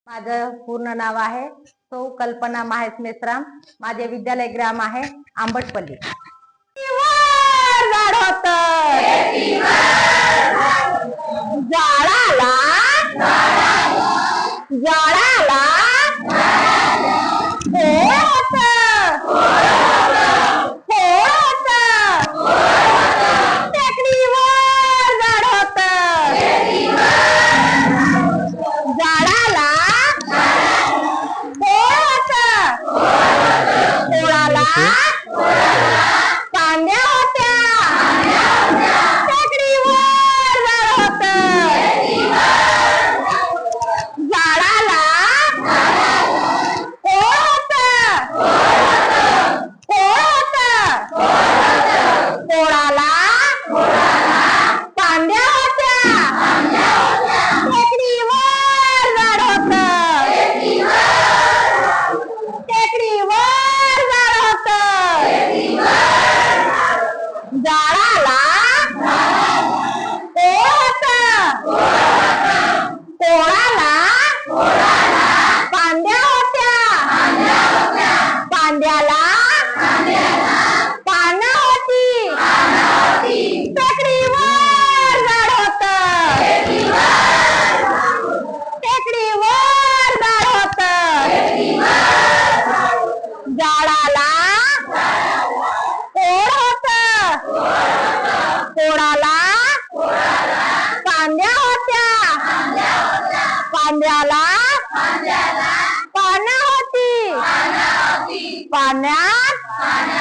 माझं पूर्ण नाव आहे सौ कल्पना माहेश मेश्राम। माझे विद्यालय ग्राम आहे आंबटपल्ली। झाड होतं झाडाला झाडाला पांड्या होत्या टेकडीवर झाड होतं झाडाला कोळाला पांड्या होत्या टेकडीवर झाड होतं टेकडीवर झाड होतं झाडाला कोळाला पांड्या होत्या पांड्याला पानं होती टेकडीवर झाड होतं टेकडीवर झाड होतं झाडाला कोळ होतं कोळाला पांड्या होत्या पांड्याला